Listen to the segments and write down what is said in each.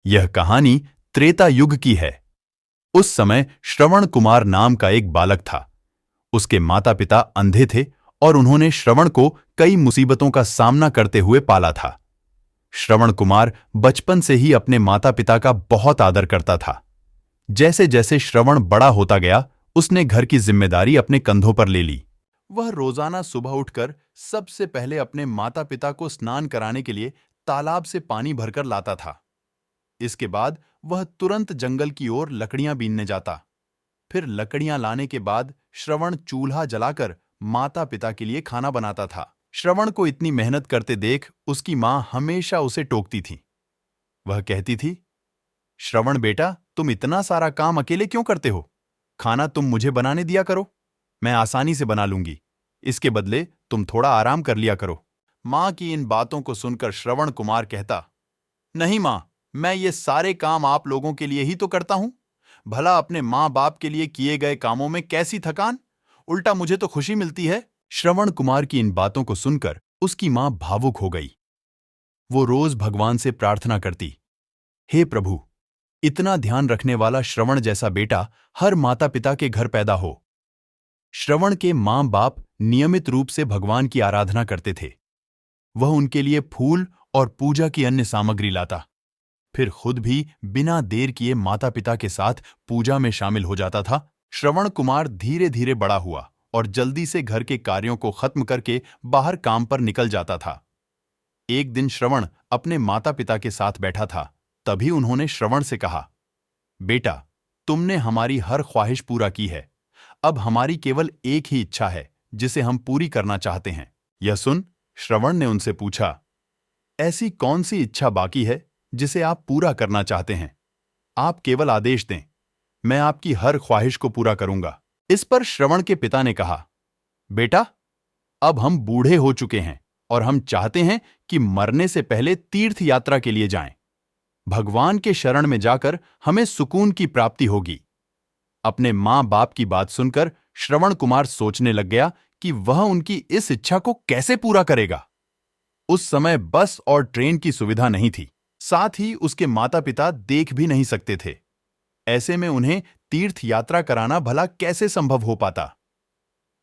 यह कहानी त्रेता युग की है। उस समय श्रवण कुमार नाम का एक बालक था। उसके माता पिता अंधे थे और उन्होंने श्रवण को कई मुसीबतों का सामना करते हुए पाला था। श्रवण कुमार बचपन से ही अपने माता पिता का बहुत आदर करता था। जैसे जैसे श्रवण बड़ा होता गया, उसने घर की जिम्मेदारी अपने कंधों पर ले ली। वह रोजाना सुबह उठकर सबसे पहले अपने माता पिता को स्नान कराने के लिए तालाब से पानी भरकर लाता था। इसके बाद वह तुरंत जंगल की ओर लकड़ियां बीनने जाता। फिर लकड़ियां लाने के बाद श्रवण चूल्हा जलाकर माता पिता के लिए खाना बनाता था। श्रवण को इतनी मेहनत करते देख उसकी मां हमेशा उसे टोकती थी। वह कहती थी, श्रवण बेटा, तुम इतना सारा काम अकेले क्यों करते हो? खाना तुम मुझे बनाने दिया करो, मैं आसानी से बना लूंगी। इसके बदले तुम थोड़ा आराम कर लिया करो। मां की इन बातों को सुनकर श्रवण कुमार कहता, नहीं मां, मैं ये सारे काम आप लोगों के लिए ही तो करता हूं। भला अपने मां बाप के लिए किए गए कामों में कैसी थकान, उल्टा मुझे तो खुशी मिलती है। श्रवण कुमार की इन बातों को सुनकर उसकी मां भावुक हो गई। वो रोज भगवान से प्रार्थना करती, हे प्रभु, इतना ध्यान रखने वाला श्रवण जैसा बेटा हर माता पिता के घर पैदा हो। श्रवण के मां बाप नियमित रूप से भगवान की आराधना करते थे। वह उनके लिए फूल और पूजा की अन्य सामग्री लाता, फिर खुद भी बिना देर किए माता पिता के साथ पूजा में शामिल हो जाता था। श्रवण कुमार धीरे धीरे बड़ा हुआ और जल्दी से घर के कार्यों को खत्म करके बाहर काम पर निकल जाता था। एक दिन श्रवण अपने माता पिता के साथ बैठा था। तभी उन्होंने श्रवण से कहा, बेटा, तुमने हमारी हर ख्वाहिश पूरा की है। अब हमारी केवल एक ही इच्छा है जिसे हम पूरी करना चाहते हैं। यह सुन श्रवण ने उनसे पूछा, ऐसी कौन सी इच्छा बाकी है जिसे आप पूरा करना चाहते हैं? आप केवल आदेश दें, मैं आपकी हर ख्वाहिश को पूरा करूंगा। इस पर श्रवण के पिता ने कहा, बेटा, अब हम बूढ़े हो चुके हैं और हम चाहते हैं कि मरने से पहले तीर्थ यात्रा के लिए जाएं। भगवान के शरण में जाकर हमें सुकून की प्राप्ति होगी। अपने मां बाप की बात सुनकर श्रवण कुमार सोचने लग गया कि वह उनकी इस इच्छा को कैसे पूरा करेगा। उस समय बस और ट्रेन की सुविधा नहीं थी, साथ ही उसके माता पिता देख भी नहीं सकते थे। ऐसे में उन्हें तीर्थ यात्रा कराना भला कैसे संभव हो पाता?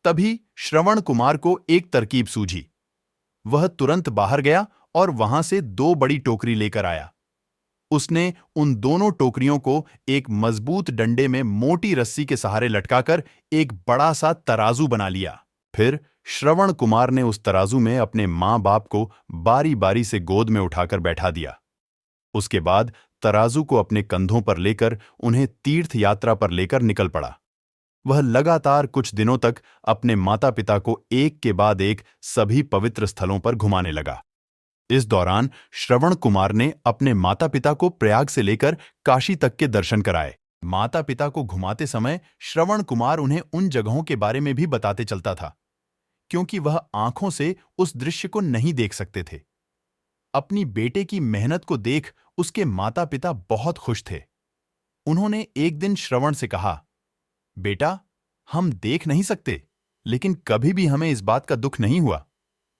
तभी श्रवण कुमार को एक तरकीब सूझी। वह तुरंत बाहर गया और वहां से 2 बड़ी टोकरी लेकर आया। उसने उन दोनों टोकरियों को एक मजबूत डंडे में मोटी रस्सी के सहारे लटकाकर एक बड़ा सा तराजू बना लिया। फिर श्रवण कुमार ने उस तराजू में अपने मां बाप को बारी बारी से गोद में उठाकर बैठा दिया। उसके बाद तराजू को अपने कंधों पर लेकर उन्हें तीर्थ यात्रा पर लेकर निकल पड़ा। वह लगातार कुछ दिनों तक अपने माता पिता को एक के बाद एक सभी पवित्र स्थलों पर घुमाने लगा। इस दौरान श्रवण कुमार ने अपने माता पिता को प्रयाग से लेकर काशी तक के दर्शन कराए। माता पिता को घुमाते समय श्रवण कुमार उन्हें उन जगहों के बारे में भी बताते चलता था, क्योंकि वह आंखों से उस दृश्य को नहीं देख सकते थे। अपनी बेटे की मेहनत को देख उसके माता पिता बहुत खुश थे। उन्होंने एक दिन श्रवण से कहा, बेटा, हम देख नहीं सकते, लेकिन कभी भी हमें इस बात का दुख नहीं हुआ।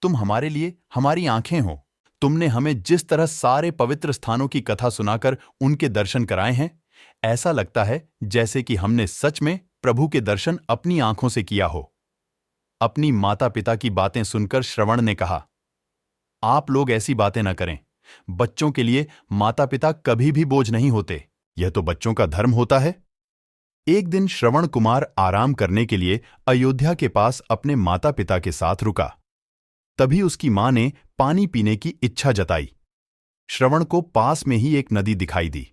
तुम हमारे लिए हमारी आंखें हो। तुमने हमें जिस तरह सारे पवित्र स्थानों की कथा सुनाकर उनके दर्शन कराए हैं, ऐसा लगता है जैसे कि हमने सच में प्रभु के दर्शन अपनी आंखों से किया हो। अपनी माता पिता की बातें सुनकर श्रवण ने कहा, आप लोग ऐसी बातें न करें। बच्चों के लिए माता पिता कभी भी बोझ नहीं होते। यह तो बच्चों का धर्म होता है। एक दिन श्रवण कुमार आराम करने के लिए अयोध्या के पास अपने माता पिता के साथ रुका। तभी उसकी मां ने पानी पीने की इच्छा जताई। श्रवण को पास में ही एक नदी दिखाई दी।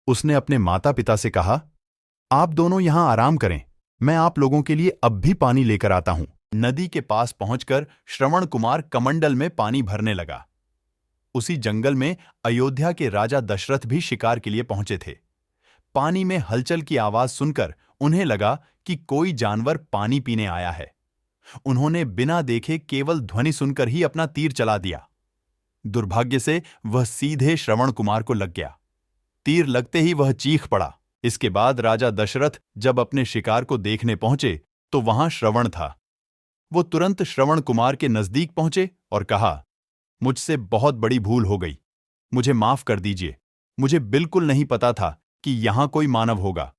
उसने अपने माता पिता से कहा, आप दोनों यहां आराम करें, मैं आप लोगों के लिए अब भी पानी लेकर आता हूं। नदी के पास पहुंचकर श्रवण कुमार कमंडल में पानी भरने लगा। उसी जंगल में अयोध्या के राजा दशरथ भी शिकार के लिए पहुंचे थे। पानी में हलचल की आवाज सुनकर उन्हें लगा कि कोई जानवर पानी पीने आया है। उन्होंने बिना देखे केवल ध्वनि सुनकर ही अपना तीर चला दिया। दुर्भाग्य से वह सीधे श्रवण कुमार को लग गया। तीर लगते ही वह चीख पड़ा। इसके बाद राजा दशरथ जब अपने शिकार को देखने पहुंचे तो वहां श्रवण था। वो तुरंत श्रवण कुमार के नजदीक पहुंचे और कहा, मुझसे बहुत बड़ी भूल हो गई, मुझे माफ कर दीजिए। मुझे बिल्कुल नहीं पता था कि यहां कोई मानव होगा।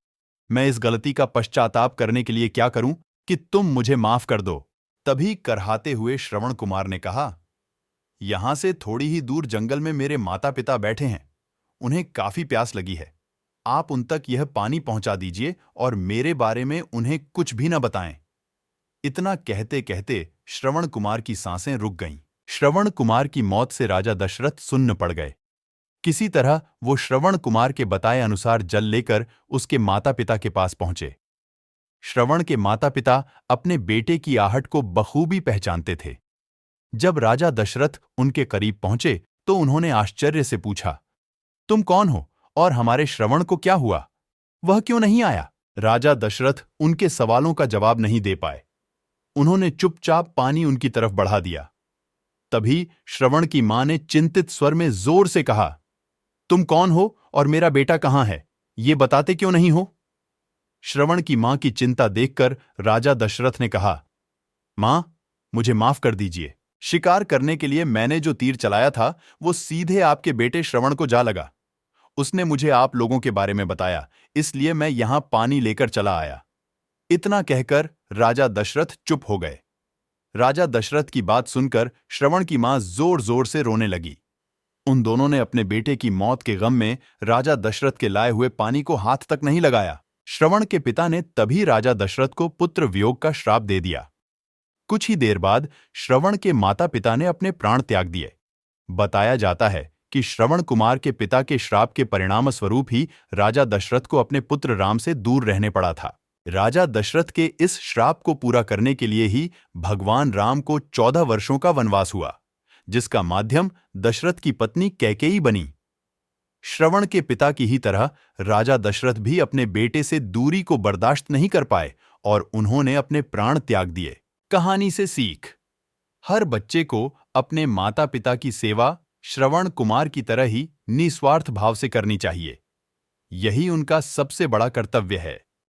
मैं इस गलती का पश्चाताप करने के लिए क्या करूं कि तुम मुझे माफ कर दो। तभी करहाते हुए श्रवण कुमार ने कहा, यहां से थोड़ी ही दूर जंगल में मेरे माता पिता बैठे हैं। उन्हें काफी प्यास लगी है। आप उन तक यह पानी पहुंचा दीजिए और मेरे बारे में उन्हें कुछ भी न बताएं। इतना कहते कहते श्रवण कुमार की सांसें रुक गईं। श्रवण कुमार की मौत से राजा दशरथ सुन्न पड़ गए। किसी तरह वो श्रवण कुमार के बताए अनुसार जल लेकर उसके माता पिता के पास पहुंचे। श्रवण के माता पिता अपने बेटे की आहट को बखूबी पहचानते थे। जब राजा दशरथ उनके करीब पहुंचे तो उन्होंने आश्चर्य से पूछा, तुम कौन हो और हमारे श्रवण को क्या हुआ? वह क्यों नहीं आया? राजा दशरथ उनके सवालों का जवाब नहीं दे पाए। उन्होंने चुपचाप पानी उनकी तरफ बढ़ा दिया। तभी श्रवण की मां ने चिंतित स्वर में जोर से कहा, तुम कौन हो और मेरा बेटा कहां है? ये बताते क्यों नहीं हो? श्रवण की मां की चिंता देखकर राजा दशरथ ने कहा, मां, मुझे माफ कर दीजिए। शिकार करने के लिए मैंने जो तीर चलाया था वो सीधे आपके बेटे श्रवण को जा लगा। उसने मुझे आप लोगों के बारे में बताया, इसलिए मैं यहां पानी लेकर चला आया। इतना कहकर राजा दशरथ चुप हो गए। राजा दशरथ की बात सुनकर श्रवण की मां जोर जोर से रोने लगी। उन दोनों ने अपने बेटे की मौत के गम में राजा दशरथ के लाए हुए पानी को हाथ तक नहीं लगाया। श्रवण के पिता ने तभी राजा दशरथ को पुत्र वियोग का श्राप दे दिया। कुछ ही देर बाद श्रवण के माता पिता ने अपने प्राण त्याग दिए। बताया जाता है कि श्रवण कुमार के पिता के श्राप के परिणाम स्वरूप ही राजा दशरथ को अपने पुत्र राम से दूर रहने पड़ा था। राजा दशरथ के इस श्राप को पूरा करने के लिए ही भगवान राम को 14 वर्षों का वनवास हुआ, जिसका माध्यम दशरथ की पत्नी कैकेयी बनी। श्रवण के पिता की ही तरह राजा दशरथ भी अपने बेटे से दूरी को बर्दाश्त नहीं कर पाए और उन्होंने अपने प्राण त्याग दिए। कहानी से सीख, हर बच्चे को अपने माता पिता की सेवा श्रवण कुमार की तरह ही निस्वार्थ भाव से करनी चाहिए। यही उनका सबसे बड़ा कर्तव्य है।